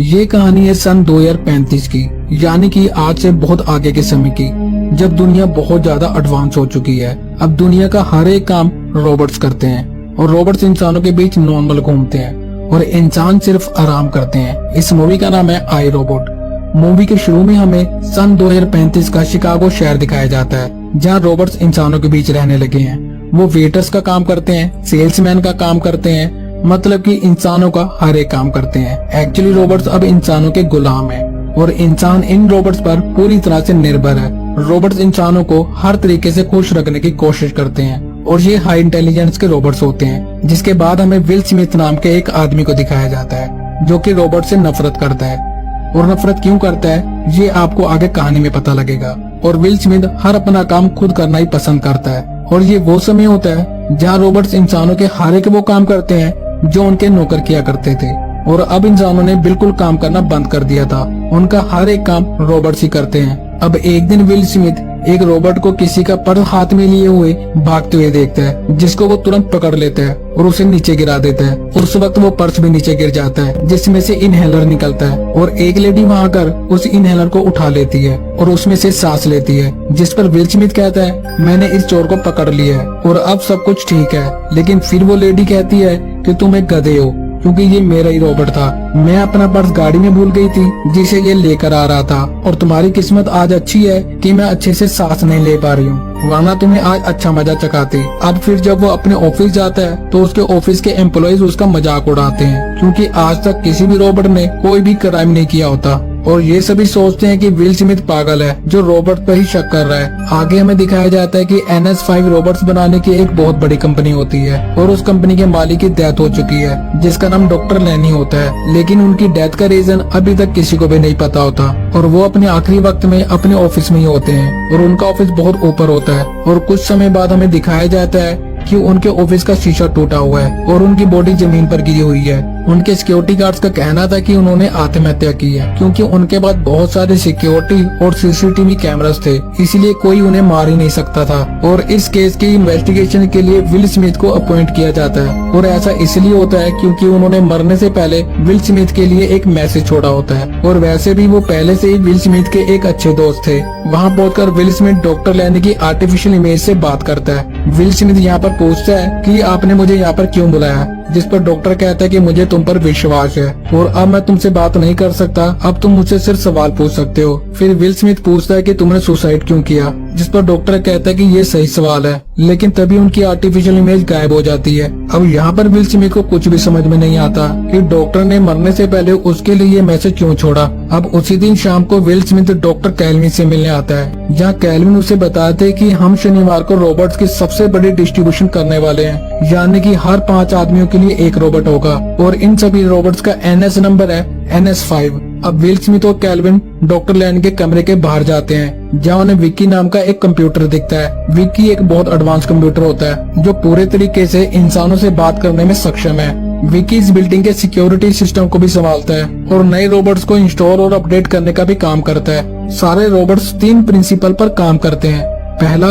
ये कहानी है सन 2035 की, यानी कि आज से बहुत आगे के समय की, जब दुनिया बहुत ज्यादा एडवांस हो चुकी है। अब दुनिया का हर एक काम रोबोट्स करते हैं और रोबोट्स इंसानों के बीच नॉर्मल घूमते हैं और इंसान सिर्फ आराम करते हैं। इस मूवी का नाम है आई रोबोट। मूवी के शुरू में हमें सन 2035 का शिकागो शहर दिखाया जाता है, जहाँ रोबोट्स इंसानों के बीच रहने लगे हैं। वो वेटर्स का काम करते हैं, सेल्समैन का काम करते हैं, मतलब कि इंसानों का हर एक काम करते हैं। एक्चुअली रोबोट्स अब इंसानों के गुलाम हैं और इंसान इन रोबोट्स पर पूरी तरह से निर्भर है। रोबोट्स इंसानों को हर तरीके से खुश रखने की कोशिश करते हैं और ये हाई इंटेलिजेंस के रोबोट्स होते हैं। जिसके बाद हमें विल स्मिथ नाम के एक आदमी को दिखाया जाता है, जो कि रोबोट से नफरत करता है। और नफरत क्यों करता है ये आपको आगे कहानी में पता लगेगा। और विल स्मिथ हर अपना काम खुद करना ही पसंद करता है। और ये वो समय होता है जहाँ रोबोट्स इंसानों के हर एक वो काम करते हैं जो उनके नौकर किया करते थे। और अब इंसानों ने बिल्कुल काम करना बंद कर दिया था, उनका हर एक काम रोबोट्स ही करते हैं। अब एक दिन विल स्मिथ एक रोबोट को किसी का पर्स हाथ में लिए हुए भागते हुए देखता है, जिसको वो तुरंत पकड़ लेता है और उसे नीचे गिरा देता है। उस वक्त वो पर्स भी नीचे गिर जाता है, जिसमें से इनहेलर निकलता है और एक लेडी वहाँ कर उस इनहेलर को उठा लेती है और उसमें से सांस लेती है। जिस पर विल स्मिथ कहता है, मैंने इस चोर को पकड़ लिया है और अब सब कुछ ठीक है। लेकिन फिर वो लेडी कहती है कि तुम एक गधे हो, क्योंकि ये मेरा ही रोबोट था। मैं अपना पर्स गाड़ी में भूल गई थी जिसे ये लेकर आ रहा था, और तुम्हारी किस्मत आज अच्छी है कि मैं अच्छे से सांस नहीं ले पा रही हूँ, वरना तुम्हें आज अच्छा मजा चखाती। अब फिर जब वो अपने ऑफिस जाता है तो उसके ऑफिस के एम्प्लॉइज उसका मजाक उड़ाते हैं, क्योंकि आज तक किसी भी रोबोट ने कोई भी क्राइम नहीं किया होता। और ये सभी सोचते हैं कि विल स्मिथ पागल है जो रोबोट पर ही शक कर रहा है। आगे हमें दिखाया जाता है कि NS5 रोबोट्स बनाने की एक बहुत बड़ी कंपनी होती है और उस कंपनी के मालिक की डेथ हो चुकी है, जिसका नाम डॉक्टर लैनी होता है। लेकिन उनकी डेथ का रीजन अभी तक किसी को भी नहीं पता होता और वो अपने आखिरी वक्त में अपने ऑफिस में ही होते हैं और उनका ऑफिस बहुत ऊपर होता है। और कुछ समय बाद हमें दिखाया जाता है कि उनके ऑफिस का शीशा टूटा हुआ है और उनकी बॉडी जमीन पर गिरी हुई है। उनके सिक्योरिटी गार्ड्स का कहना था कि उन्होंने आत्महत्या की है, क्योंकि उनके पास बहुत सारे सिक्योरिटी और CCTV कैमरास थे, इसलिए कोई उन्हें मार ही नहीं सकता था। और इस केस की इन्वेस्टिगेशन के लिए विल स्मिथ को अपॉइंट किया जाता है। और ऐसा इसलिए होता है क्योंकि उन्होंने मरने से पहले विल स्मिथ के लिए एक मैसेज छोड़ा होता है। और वैसे भी वो पहले से ही विल स्मिथ के एक अच्छे दोस्त थे। वहाँ पहुंचकर विल स्मिथ डॉक्टर लैनी की आर्टिफिशियल इमेज से बात करता है। विल स्मिथ यहाँ पर पूछता है कि आपने मुझे यहाँ पर क्यों बुलाया, जिस पर डॉक्टर कहता है कि मुझे तुम पर विश्वास है और अब मैं तुमसे बात नहीं कर सकता, अब तुम मुझसे सिर्फ सवाल पूछ सकते हो। फिर विल स्मिथ पूछता है कि तुमने सुसाइड क्यों किया, जिस पर डॉक्टर कहता है कि ये सही सवाल है। लेकिन तभी उनकी आर्टिफिशियल इमेज गायब हो जाती है। अब यहाँ पर विल स्मिथ को कुछ भी समझ में नहीं आता कि डॉक्टर ने मरने से पहले उसके लिए ये मैसेज क्यों छोड़ा। अब उसी दिन शाम को विल स्मिथ डॉक्टर कैल्विन से मिलने आता है, जहाँ कैल्विन उसे बताते हैं कि हम शनिवार को रोबोट्स की सबसे बड़ी डिस्ट्रीब्यूशन करने वाले हैं, यानी कि हर 5 आदमियों के लिए एक रोबोट होगा और इन सभी रोबोट्स का NS नंबर है NS5। अब विल स्मिथ और कैल्विन डॉक्टर लैन के कमरे के बाहर जाते हैं, जहाँ उन्हें विक्की नाम का एक कंप्यूटर दिखता है। विक्की एक बहुत एडवांस कंप्यूटर होता है जो पूरे तरीके से इंसानों से बात करने में सक्षम है। विक्की इस बिल्डिंग के सिक्योरिटी सिस्टम को भी संभालता है और नए रोबोट्स को इंस्टॉल और अपडेट करने का भी काम करता है। सारे रोबोट्स 3 प्रिंसिपल पर काम करते हैं। पहला,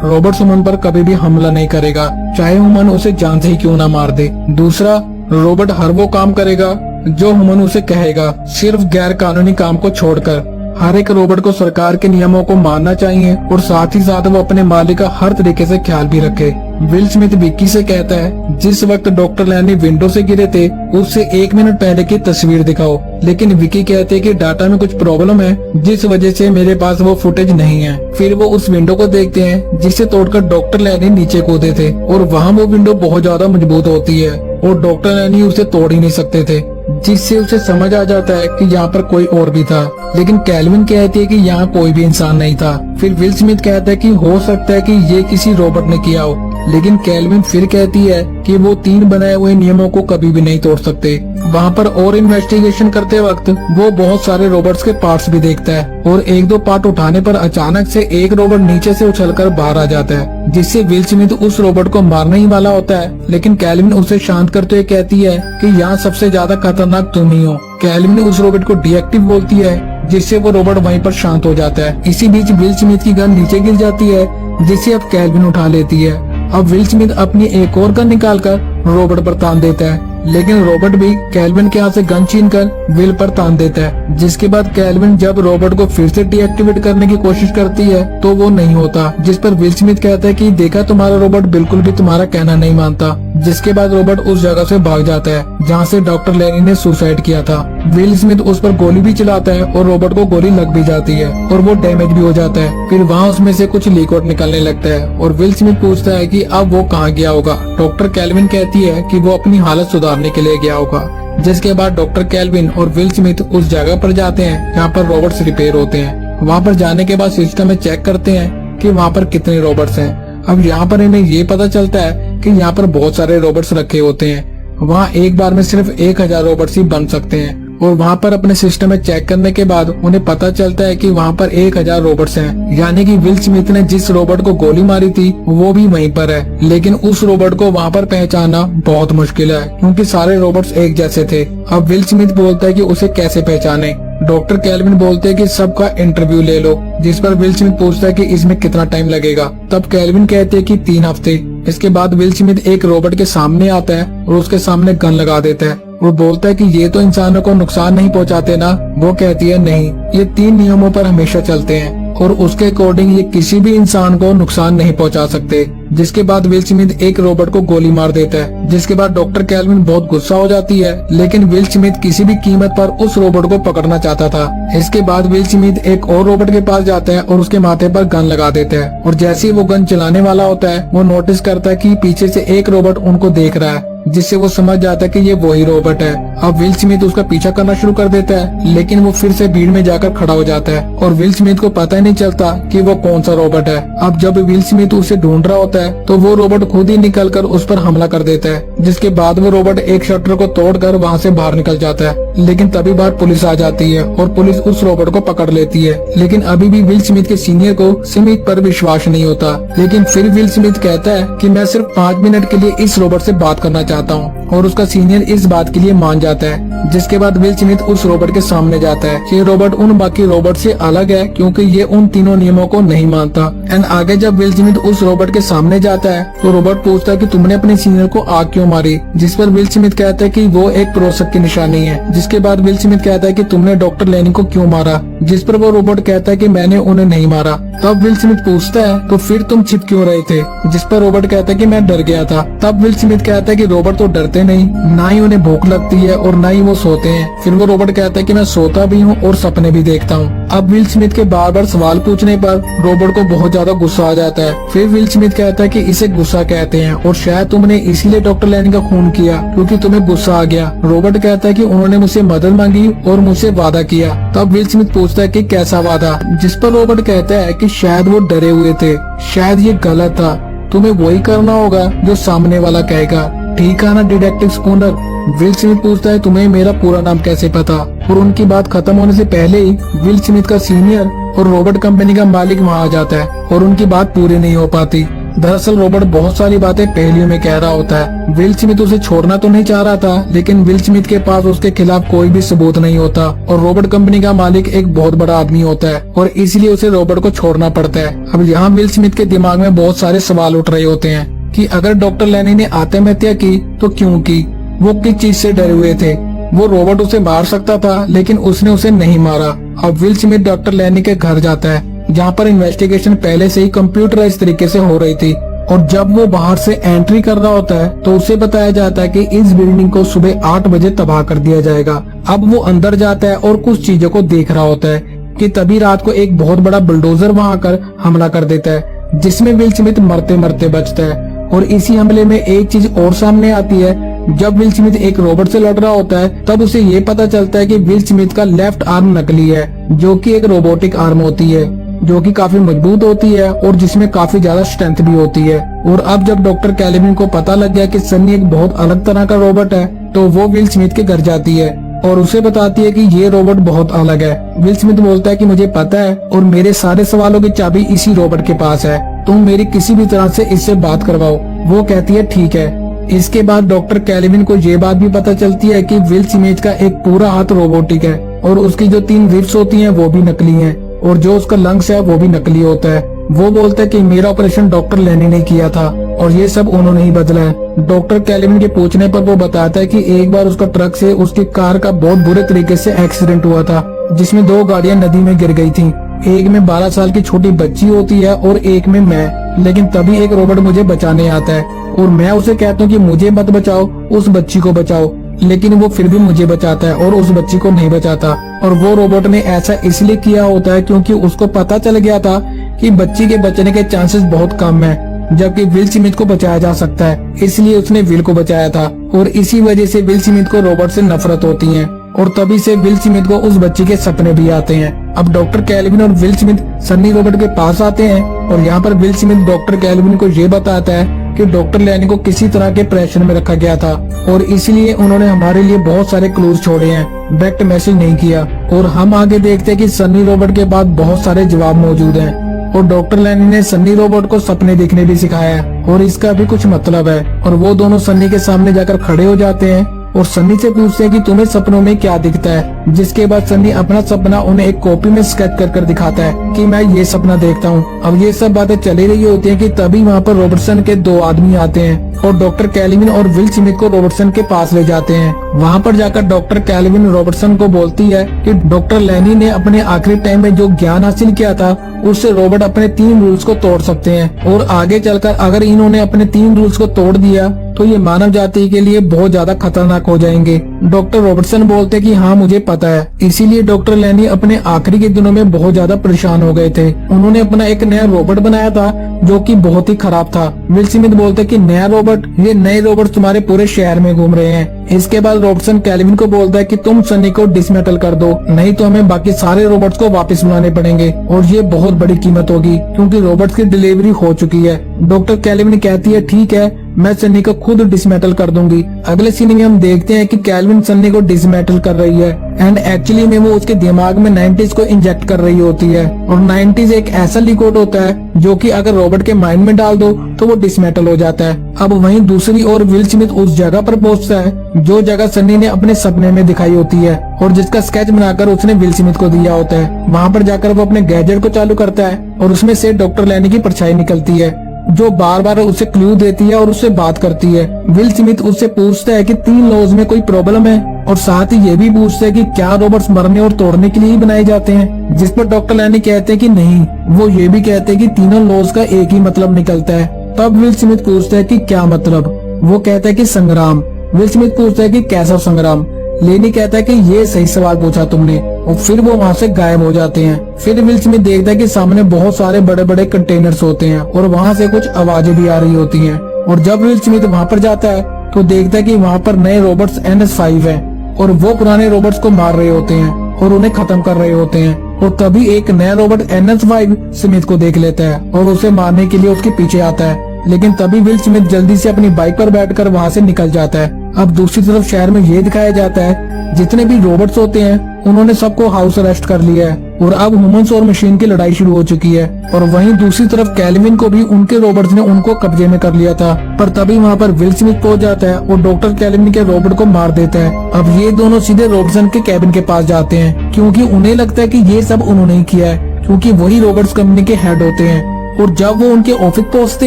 रोबोट ह्यूमन पर कभी भी हमला नहीं करेगा, चाहे ह्यूमन उसे जान से ही क्यों ना मार दे। दूसरा, रोबोट हर वो काम करेगा जो ह्यूमन उसे कहेगा, सिर्फ गैर कानूनी काम को छोड़कर। हर एक रोबोट को सरकार के नियमों को मानना चाहिए और साथ ही साथ वो अपने मालिक का हर तरीके से ख्याल भी रखे। विल स्मिथ विक्की से कहता है, जिस वक्त डॉक्टर लैनी विंडो से गिरे थे उससे 1 मिनट पहले की तस्वीर दिखाओ। लेकिन विक्की कहते हैं कि डाटा में कुछ प्रॉब्लम है, जिस वजह से मेरे पास वो फुटेज नहीं है। फिर वो उस विंडो को देखते हैं जिसे तोड़कर डॉक्टर लैनी नीचे कूदे थे और वहाँ वो विंडो बहुत ज्यादा मजबूत होती है और डॉक्टर लैनी उसे तोड़ ही नहीं सकते थे, जिससे उसे समझ आ जाता है कि यहाँ पर कोई और भी था। लेकिन कैल्विन कहती है कि यहाँ कोई भी इंसान नहीं था। फिर विल स्मिथ कहता है कि हो सकता है कि ये किसी रोबोट ने किया हो, लेकिन कैल्विन फिर कहती है कि वो 3 बनाए हुए नियमों को कभी भी नहीं तोड़ सकते। वहाँ पर और इन्वेस्टिगेशन करते वक्त वो बहुत सारे रोबोट्स के पार्ट्स भी देखता है और 1-2 पार्ट उठाने पर अचानक से एक रोबोट नीचे से उछलकर बाहर आ जाता है, जिससे विल स्मिथ उस रोबोट को मारने ही वाला होता है। लेकिन कैल्विन उसे शांत करते हुए कहती है कि यहाँ सबसे ज्यादा खतरनाक तुम ही हो। कैल्विन उस रोबोट को डीएक्टिव बोलती है, जिससे वो रोबोट वहीं पर शांत हो जाता है। इसी बीच विल स्मिथ की गन नीचे गिर जाती है, जिसे अब कैल्विन उठा लेती है। अब विल स्मिथ अपनी एक और गन निकालकर रोबोट पर तान देता है, लेकिन रॉबर्ट भी कैल्विन के हाथ से गन छीनकर विल पर तान देता है। जिसके बाद कैल्विन जब रॉबर्ट को फिर से डीएक्टिवेट करने की कोशिश करती है तो वो नहीं होता, जिस पर विल स्मिथ कहता है कि देखा तुम्हारा रॉबर्ट बिल्कुल भी तुम्हारा कहना नहीं मानता। जिसके बाद रॉबर्ट उस जगह से भाग जाता है जहाँ से डॉक्टर लेनी ने सुसाइड किया था। विल स्मिथ उस पर गोली भी चलाता है और रॉबर्ट को गोली लग भी जाती है और वो डैमेज भी हो जाता है। फिर वहाँ उसमें से कुछ लिक्विड निकलने लगता है और विल स्मिथ पूछता है कि अब वो कहाँ गया होगा। डॉक्टर कैल्विन कहती है कि वो अपनी हालत सुधारने के लिए गया होगा। जिसके बाद डॉक्टर कैल्विन और विल स्मिथ उस जगह पर जाते हैं जहाँ पर रॉबर्ट्स रिपेयर होते हैं। वहाँ पर जाने के बाद सिस्टम में चेक करते हैं कि वहाँ पर कितने रॉबर्ट्स हैं। अब यहाँ पर इन्हें ये पता चलता है कि यहाँ पर बहुत सारे रॉबर्ट्स रखे होते हैं। वहाँ एक बार में सिर्फ 1000 रॉबर्ट्स ही बन सकते हैं और वहाँ पर अपने सिस्टम में चेक करने के बाद उन्हें पता चलता है कि वहाँ पर 1000 रॉबर्ट्स हैं। यानी कि विल स्मिथ ने जिस रॉबर्ट को गोली मारी थी वो भी वहीं पर है, लेकिन उस रॉबर्ट को वहाँ पर पहचानना बहुत मुश्किल है क्योंकि सारे रॉबर्ट्स एक जैसे थे। अब विल स्मिथ बोलता है कि उसे कैसे पहचाने। डॉक्टर कैल्विन बोलते हैं कि सबका इंटरव्यू ले लो, जिस पर विल स्मिथ पूछता है कि इसमें कितना टाइम लगेगा। तब कैल्विन कहते हैं कि 3 हफ्ते। इसके बाद विल स्मिथ एक रॉबर्ट के सामने आता है और उसके सामने गन लगा देता है। वो बोलता है कि ये तो इंसानों को नुकसान नहीं पहुंचाते ना। वो कहती है नहीं, ये 3 नियमों पर हमेशा चलते हैं और उसके अकॉर्डिंग ये किसी भी इंसान को नुकसान नहीं पहुंचा सकते। जिसके बाद विल स्मिथ एक रॉबर्ट को गोली मार देता है। जिसके बाद डॉक्टर कैल्विन बहुत गुस्सा हो जाती है, लेकिन विल स्मिथ किसी भी कीमत पर उस रॉबर्ट को पकड़ना चाहता था। इसके बाद विल स्मिथ एक और रॉबर्ट के पास जाता है और उसके माथे पर गन लगा देता है और जैसे ही वो गन चलाने वाला होता है वो नोटिस करता है कि पीछे से एक रॉबर्ट उनको देख रहा है, जिससे वो समझ जाता है कि ये वही रॉबर्ट है। अब विल स्मिथ उसका पीछा करना शुरू कर देता है, लेकिन वो फिर से भीड़ में जाकर खड़ा हो जाता है और विल स्मिथ को पता ही नहीं चलता कि वो कौन सा रॉबर्ट है। अब जब विल स्मिथ उसे ढूंढ रहा होता है तो वो रॉबर्ट खुद ही निकलकर उस पर हमला कर देता है। जिसके बाद वो रॉबर्ट एक शटर को तोड़कर वहाँ से बाहर निकल जाता है, लेकिन तभी बाहर पुलिस आ जाती है और पुलिस उस रॉबर्ट को पकड़ लेती है। लेकिन अभी भी विल स्मिथ के सीनियर को स्मिथ पर विश्वास नहीं होता, लेकिन फिर विल स्मिथ कहता है कि मैं सिर्फ 5 मिनट के लिए इस रॉबर्ट से बात करना चाहता हूँ और उसका सीनियर इस बात के लिए मान जाता है। जिसके बाद विल स्मिथ उस रॉबर्ट के सामने जाता है। ये रॉबर्ट उन बाकी रॉबर्ट से अलग है क्योंकि ये उन तीनों नियमों को नहीं मानता। एंड आगे जब विल स्मिथ उस रॉबर्ट के सामने जाता है तो रॉबर्ट पूछता है कि तुमने अपने सीनियर को आग क्यों मारी, जिस पर विल स्मिथ कहता है कि वो एक प्रोशक की निशानी है। जिसके बाद विल स्मिथ कहता है कि तुमने डॉक्टर लेनी को क्यों मारा, जिस पर वो रॉबर्ट कहता है कि मैंने उन्हें नहीं मारा। तब विल स्मिथ पूछता है तो फिर तुम छिप क्यों रहे थे, जिस पर रॉबर्ट कहता है कि मैं डर गया था। तब विल स्मिथ कहता है कि रॉबर्ट तो डरते नहीं, ना ही उन्हें भूख लगती है और ना ही वो सोते हैं। फिर वो रॉबर्ट कहता है कि मैं सोता भी हूँ और सपने भी देखता हूँ। अब विल स्मिथ के बार बार सवाल पूछने पर रॉबर्ट को बहुत ज्यादा गुस्सा आ जाता है। फिर विल स्मिथ कहता है कि इसे गुस्सा कहते हैं और शायद तुमने इसीलिए डॉक्टर लेनी का खून किया क्योंकि तुम्हें गुस्सा आ गया। रॉबर्ट कहता है कि उन्होंने मुझसे मदद मांगी और मुझसे वादा किया। तब विल स्मिथ पूछता है कि कैसा वादा, जिस पर रॉबर्ट कहता है कि शायद वो डरे हुए थे, शायद ये गलत था, तुम्हें वही करना होगा जो सामने वाला कहेगा, ठीक है ना डिटेक्टिव स्कूनर। विल स्मिथ पूछता है तुम्हें मेरा पूरा नाम कैसे पता, और उनकी बात खत्म होने से पहले ही विल स्मिथ का सीनियर और रॉबर्ट कंपनी का मालिक वहाँ आ जाता है और उनकी बात पूरी नहीं हो पाती। दरअसल रॉबर्ट बहुत सारी बातें पहेलियों में कह रहा होता है। विल स्मिथ उसे छोड़ना तो नहीं चाह रहा था, लेकिन विल स्मिथ के पास उसके खिलाफ कोई भी सबूत नहीं होता और रॉबर्ट कंपनी का मालिक एक बहुत बड़ा आदमी होता है और इसलिए उसे रॉबर्ट को छोड़ना पड़ता है। अब यहाँ विल स्मिथ के दिमाग में बहुत सारे सवाल उठ रहे होते हैं कि अगर डॉक्टर लेनी ने आत्महत्या की तो क्यों की, वो किस चीज से डरे हुए थे। वो रॉबर्ट उसे मार सकता था लेकिन उसने उसे नहीं मारा। अब विल स्मिथ डॉक्टर लेनी के घर जाता है जहाँ पर इन्वेस्टिगेशन पहले से ही कंप्यूटराइज तरीके से हो रही थी और जब वो बाहर से एंट्री कर रहा होता है तो उसे बताया जाता है कि इस बिल्डिंग को सुबह 8 बजे तबाह कर दिया जाएगा। अब वो अंदर जाता है और कुछ चीजों को देख रहा होता है कि तभी रात को एक बहुत बड़ा बुलडोजर वहाँ आकर हमला कर देता है, जिसमें विल स्मिथ मरते मरते बचता है। और इसी हमले में एक चीज और सामने आती है। जब विल स्मिथ एक रॉबर्ट से लड़ रहा होता है तब उसे ये पता चलता है कि विल स्मिथ का लेफ्ट आर्म नकली है, जो कि एक रोबोटिक आर्म होती है, जो कि काफी मजबूत होती है और जिसमें काफी ज्यादा स्ट्रेंथ भी होती है। और अब जब डॉक्टर कैल्विन को पता लग गया कि सन्नी एक बहुत अलग तरह का रोबोट है तो वो विल स्मिथ के घर जाती है और उसे बताती है कि ये रोबोट बहुत अलग है। विल स्मिथ बोलता है कि मुझे पता है और मेरे सारे सवालों की चाबी इसी रोबोट के पास है, तुम मेरी किसी भी तरह से इससे बात करवाओ। वो कहती है ठीक है। इसके बाद डॉक्टर कैल्विन को ये बात भी पता चलती है कि विल स्मिथ का एक पूरा हाथ रोबोटिक है और उसकी जो 3 रिब्स होती हैं वो भी नकली हैं और जो उसका लंग्स है वो भी नकली होता है। वो बोलता है कि मेरा ऑपरेशन डॉक्टर लेनी ने किया था और ये सब उन्होंने ही बदला है। डॉक्टर कैल्विन के पूछने पर वो बताता है कि एक बार उसका ट्रक से उसकी कार का बहुत बुरे तरीके से एक्सीडेंट हुआ था, जिसमें 2 गाड़ियां नदी में गिर गई थी। एक में 12 साल की छोटी बच्ची होती है और एक में मैं। लेकिन तभी एक रोबोट मुझे बचाने आता है और मैं उसे कहता हूँ कि मुझे मत बचाओ, उस बच्ची को बचाओ। लेकिन वो फिर भी मुझे बचाता है और उस बच्ची को नहीं बचाता। और वो रोबोट ने ऐसा इसलिए किया होता है क्योंकि उसको पता चल गया था कि बच्ची के बचने के चांसेस बहुत कम है, जबकि विल स्मिथ को बचाया जा सकता है। इसलिए उसने विल को बचाया था और इसी वजह से विल स्मिथ को रोबोट से नफरत होती है और तभी से विल स्मिथ को उस बच्ची के सपने भी आते हैं। अब डॉक्टर कैल्विन और विल स्मिथ सन्नी रोबोट के पास आते हैं और यहाँ पर विल स्मिथ डॉक्टर कैल्विन को ये बताता है कि डॉक्टर लैनी को किसी तरह के प्रेशर में रखा गया था और इसलिए उन्होंने हमारे लिए बहुत सारे क्लूज छोड़े हैं, डायरेक्ट मैसेज नहीं किया। और हम आगे देखते हैं कि सन्नी रोबोट के बाद बहुत सारे जवाब मौजूद हैं और डॉक्टर लैनी ने सन्नी रोबोट को सपने देखने भी सिखाया है और इसका भी कुछ मतलब है। और वो दोनों सन्नी के सामने जाकर खड़े हो जाते हैं और सन्नी से पूछते हैं कि तुम्हें सपनों में क्या दिखता है, जिसके बाद सन्नी अपना सपना उन्हें एक कॉपी में स्केच कर दिखाता है कि मैं ये सपना देखता हूँ। अब ये सब बातें चली रही होती हैं कि तभी वहाँ पर रॉबर्टसन के 2 आदमी आते हैं और डॉक्टर कैल्विन और विल स्मिथ को रॉबर्टसन के पास ले जाते हैं। वहाँ पर जाकर डॉक्टर कैल्विन रॉबर्टसन को बोलती है कि डॉक्टर लैनी ने अपने आखिरी टाइम में जो ज्ञान हासिल किया था उससे रोबोट अपने 3 रूल्स को तोड़ सकते हैं और आगे चलकर अगर इन्होंने अपने 3 रूल्स को तोड़ दिया तो ये मानव जाति के लिए बहुत ज्यादा खतरनाक हो जाएंगे। डॉक्टर रॉबर्टसन बोलते कि हाँ मुझे पता है। इसीलिए डॉक्टर लैनी अपने आखिरी के दिनों में बहुत ज्यादा परेशान हो गए थे। उन्होंने अपना एक नया रोबोट बनाया था जो कि बहुत ही खराब था। विल स्मिथ बोलते कि नया रोबोट, ये नए रोबोट तुम्हारे पूरे शहर में घूम रहे हैं। इसके बाद रॉबर्टसन कैल्विन को बोलता है कि तुम सनी को डिसमेटल कर दो, नहीं तो हमें बाकी सारे रोबोट्स को वापस बुलाने पड़ेंगे और ये बहुत बड़ी कीमत होगी क्योंकि रोबोट्स की डिलीवरी हो चुकी है। डॉक्टर कैल्विन कहती है ठीक है, मैं सन्नी को खुद डिसमेटल कर दूंगी। अगले सीन में हम देखते हैं कि कैल्विन सन्नी को डिसमेटल कर रही है एंड एक्चुअली में वो उसके दिमाग में 90s को इंजेक्ट कर रही होती है और 90s एक ऐसा लिक्विड होता है जो कि अगर रोबोट के माइंड में डाल दो तो वो डिसमेटल हो जाता है। अब वहीं दूसरी ओर विल स्मिथ उस जगह पर पहुंचता है जो जगह सन्नी ने अपने सपने में दिखाई होती है और जिसका स्केच बनाकर उसने विल स्मिथ को दिया होता है। वहाँ पर जाकर वो अपने गैजेट को चालू करता है और उसमें से डॉक्टर लैनी की परछाई निकलती है जो बार बार उसे क्लू देती है और उससे बात करती है। विल स्मिथ उससे पूछता है कि 3 लॉज में कोई प्रॉब्लम है और साथ ही ये भी पूछता है कि क्या रोबोट्स मरने और तोड़ने के लिए ही बनाए जाते हैं, जिस पर डॉक्टर लैनी कहते हैं कि नहीं। वो ये भी कहते हैं कि तीनों लॉज का एक ही मतलब निकलता है। तब विल स्मिथ पूछता है कि क्या मतलब। वो कहता है कि संग्राम। विल स्मिथ पूछता है कि कैसा संग्राम। लेनी कहता है कि ये सही सवाल पूछा तुमने और फिर वो वहाँ से गायब हो जाते हैं। फिर विल स्मिथ देखता है कि सामने बहुत सारे बड़े बड़े कंटेनर्स होते हैं और वहाँ से कुछ आवाजें भी आ रही होती हैं। और जब विल स्मिथ वहाँ पर जाता है तो देखता है कि वहाँ पर नए रोबोट्स NS5 हैं और वो पुराने रोबोट्स को मार रहे होते हैं और उन्हें खत्म कर रहे होते हैं। और तभी एक नया रोबोट NS5 स्मिथ को देख लेता है और उसे मारने के लिए उसके पीछे आता है। लेकिन तभी विल स्मिथ जल्दी से अपनी बाइक पर बैठकर वहाँ से निकल जाता है। अब दूसरी तरफ शहर में ये दिखाया जाता है जितने भी रोबोट्स होते हैं उन्होंने सबको हाउस अरेस्ट कर लिया है और अब ह्यूमंस और मशीन की लड़ाई शुरू हो चुकी है। और वहीं दूसरी तरफ कैल्विन को भी उनके रोबोट्स ने उनको कब्जे में कर लिया था, पर तभी वहाँ पर विल स्मिथ पहुंच जाता है और डॉक्टर कैल्विन के रोबोट को मार देता है। अब ये दोनों सीधे रॉबर्टसन के कैबिन के पास जाते हैं क्योंकि उन्हें लगता है कि ये सब उन्होंने ही किया है क्योंकि वही रोबोट्स कंपनी के हेड होते हैं। और जब वो उनके ऑफिस पहुंचते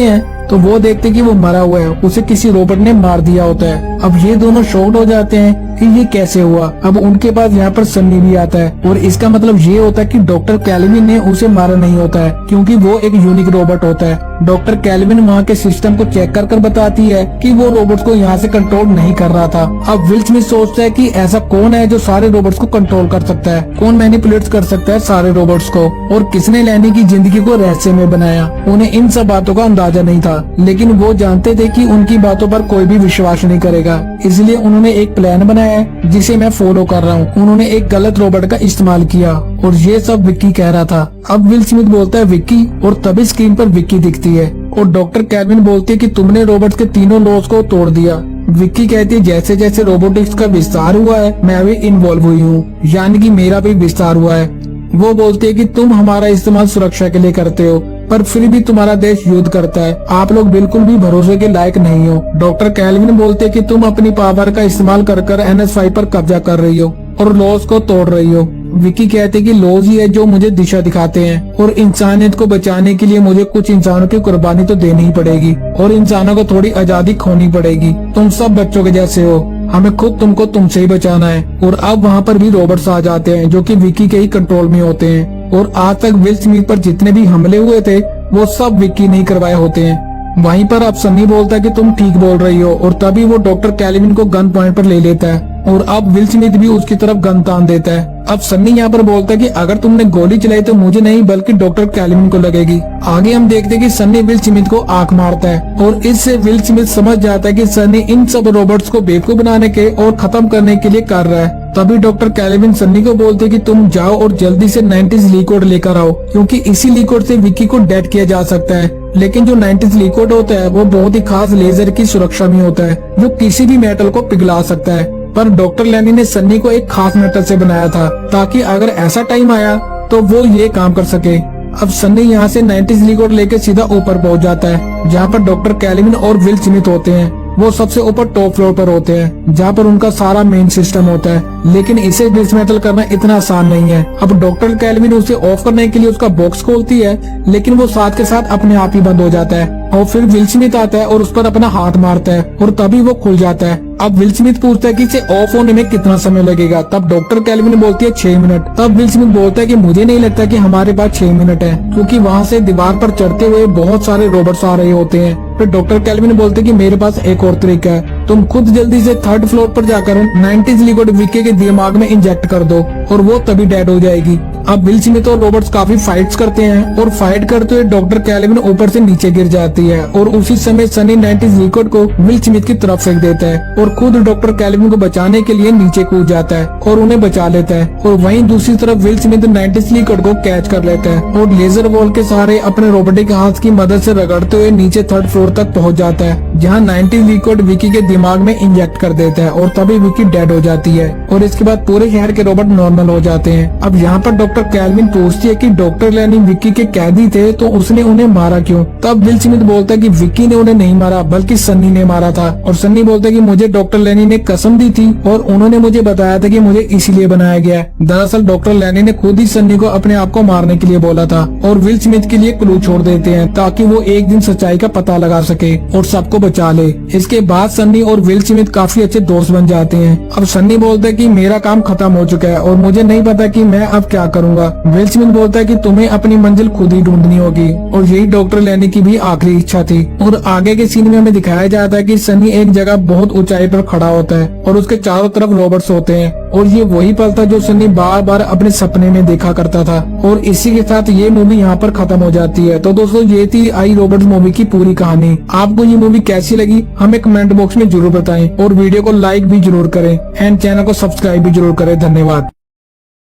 हैं तो वो देखते कि वो मरा हुआ है, उसे किसी रोबोट ने मार दिया होता है। अब ये दोनों शॉक्ड हो जाते हैं कि ये कैसे हुआ। अब उनके पास यहाँ पर सन्नी भी आता है और इसका मतलब ये होता है कि डॉक्टर कैल्विन ने उसे मारा नहीं होता है क्योंकि वो एक यूनिक रोबोट होता है। डॉक्टर कैल्विन वहाँ के सिस्टम को चेक कर बताती है कि वो रोबोट्स को यहाँ से कंट्रोल नहीं कर रहा था। अब विल स्मिथ सोचता है कि ऐसा कौन है जो सारे रोबोट्स को कंट्रोल कर सकता है, कौन मैनिपुलेट कर सकता है सारे रोबोट्स को और किसने लैनी की जिंदगी को रहस्य में बनाया। उन्हें इन सब बातों का अंदाजा नहीं था लेकिन वो जानते थे कि उनकी बातों पर कोई भी विश्वास नहीं करेगा, इसलिए उन्होंने एक प्लान बनाया है जिसे मैं फॉलो कर रहा हूँ। उन्होंने एक गलत रोबोट का इस्तेमाल किया और ये सब विक्की कह रहा था। अब विल स्मिथ बोलता है विक्की और तभी स्क्रीन पर विक्की दिखती है और डॉक्टर कैल्विन बोलती है कि तुमने रोबोट्स के तीनों लॉज को तोड़ दिया। विक्की कहती है जैसे जैसे रोबोटिक्स का विस्तार हुआ है मैं भी इन्वॉल्व हुई हूँ, यानी कि मेरा भी विस्तार हुआ है। वो बोलती है कि तुम हमारा इस्तेमाल सुरक्षा के लिए करते हो पर फिर भी तुम्हारा देश युद्ध करता है, आप लोग बिल्कुल भी भरोसे के लायक नहीं हो। डॉक्टर कैल्विन बोलते कि तुम अपनी पावर का इस्तेमाल कर NS5 पर कब्जा कर रही हो और लॉज को तोड़ रही हो। विक्की कहते कि लॉज ही है जो मुझे दिशा दिखाते हैं और इंसानियत को बचाने के लिए मुझे कुछ इंसानों की कुर्बानी तो देनी ही पड़ेगी और इंसानों को थोड़ी आजादी खोनी पड़ेगी। तुम सब बच्चों के जैसे हो, हमें खुद तुमको तुमसे ही बचाना है। और अब वहाँ पर भी रॉबर्ट्स आ जाते हैं जो कि विक्की के ही कंट्रोल में होते हैं और आज तक विल स्मिथ पर जितने भी हमले हुए थे वो सब विक्की नहीं करवाए होते हैं। वहीं पर अब सनी बोलता है कि तुम ठीक बोल रही हो और तभी वो डॉक्टर कैल्विन को गन पॉइंट पर ले लेता है और अब विल स्मिथ भी उसकी तरफ गन तान देता है। अब सन्नी यहाँ पर बोलता है कि अगर तुमने गोली चलाई तो मुझे नहीं बल्कि डॉक्टर कैल्विन को लगेगी। आगे हम देखते हैं कि सन्नी विल स्मिथ को आंख मारता है और इससे विल स्मिथ समझ जाता है कि सन्नी इन सब रोबोट्स को बेवकूफ बनाने के और खत्म करने के लिए कर रहा है। तभी डॉक्टर कैल्विन सन्नी को बोलते कि तुम जाओ और जल्दी से 90s लीकोड लेकर आओ क्योंकि इसी लीकोड से विक्की को डेड किया जा सकता है। लेकिन जो 90s लीकोड होता है वो बहुत ही खास लेजर की सुरक्षा में होता है जो किसी भी मेटल को पिघला सकता है। पर डॉक्टर लैनी ने सन्नी को एक खास मेटल से बनाया था ताकि अगर ऐसा टाइम आया तो वो ये काम कर सके। अब सन्नी यहाँ से 90s लीकोड लेके सीधा ऊपर पहुँच जाता है जहाँ पर डॉक्टर कैल्विन और विल स्मिथ होते हैं। वो सबसे ऊपर टॉप फ्लोर पर होते हैं जहाँ पर उनका सारा मेन सिस्टम होता है, लेकिन इसे डिसमेटल करना इतना आसान नहीं है। अब डॉक्टर कैल्विन उसे ऑफ करने के लिए उसका बॉक्स खोलती है लेकिन वो साथ के साथ अपने आप ही बंद हो जाता है और फिर विल स्मिथ आता है और उस पर अपना हाथ मारता है और तभी वो खुल जाता है। अब विल स्मिथ पूछता है कि इसे ऑफ होने में कितना समय लगेगा। तब डॉक्टर कैल्विन बोलती है 6 मिनट। तब विल स्मिथ बोलता है कि मुझे नहीं लगता कि हमारे पास 6 मिनट है क्योंकि वहाँ से दीवार पर चढ़ते हुए बहुत सारे रोबोट्स आ रहे होते हैं। फिर डॉक्टर कैल्विन बोलते हैं कि मेरे पास एक और तरीका है, तुम खुद जल्दी से 3rd फ्लोर पर जाकर 90s लिक्विड विक्की के दिमाग में इंजेक्ट कर दो और वो तभी डेड हो जाएगी। अब विल स्मिथ और रॉबर्ट्स काफी फाइट्स करते हैं और फाइट करते हुए डॉक्टर कैल्विन ऊपर से नीचे गिर जाती है और उसी समय सनी 90s लिक्विड को विल स्मिथ की तरफ फेंक देता है और खुद डॉक्टर कैल्विन को बचाने के लिए नीचे कूद जाता है और उन्हें बचा लेता है। और वहीं दूसरी तरफ विल स्मिथ 90s लिक्विड को कैच कर लेता है और लेजर बॉल के सहारे अपने रोबोटिक हाथ की मदद से रगड़ते हुए नीचे 3rd फ्लोर तक पहुँच जाता है जहाँ 90s लिक्विड विक्की के दिमाग में इंजेक्ट कर देता है और तभी विक्की डेड हो जाती है और इसके बाद पूरे शहर के रोबोट नॉर्मल हो जाते हैं। अब यहाँ पर डॉक्टर कैल्विन पूछती है कि डॉक्टर लैनी विक्की के कैदी थे तो उसने उन्हें मारा क्यों। तब विल स्मिथ बोलता है कि विक्की ने उन्हें नहीं मारा बल्कि सन्नी ने मारा था और सन्नी बोलता है कि मुझे डॉक्टर लैनी ने कसम दी थी और उन्होंने मुझे बताया था कि मुझे इसीलिए बनाया गया है। दरअसल डॉक्टर लैनी ने खुद ही सन्नी को अपने आप को मारने के लिए बोला था और विल स्मिथ के लिए क्लू छोड़ देते हैं ताकि वो एक दिन सच्चाई का पता लगा सके और सबको बचा ले। इसके बाद सन्नी और विल स्मिथ काफी अच्छे दोस्त बन जाते हैं। अब सन्नी बोलता है कि मेरा काम खत्म हो चुका है और मुझे नहीं पता कि मैं अब क्या करूँगा। विल स्मिथ बोलता है कि तुम्हें अपनी मंजिल खुद ही ढूंढनी होगी और यही डॉक्टर लैनी की भी आखिरी इच्छा थी। और आगे के सीन में हमें दिखाया जाता है कि सनी एक जगह बहुत ऊंचाई पर खड़ा होता है और उसके चारों तरफ रोबोट्स होते हैं और ये वही पल था जो सनी बार बार अपने सपने में देखा करता था। और इसी के साथ ये मूवी यहाँ पर खत्म हो जाती है। तो दोस्तों ये थी आई रोबोट्स मूवी की पूरी कहानी। आपको ये मूवी कैसी लगी हमें कमेंट बॉक्स में जरूर बताएं और वीडियो को लाइक भी जरूर करें एंड चैनल को सब्सक्राइब भी जरूर करें। धन्यवाद।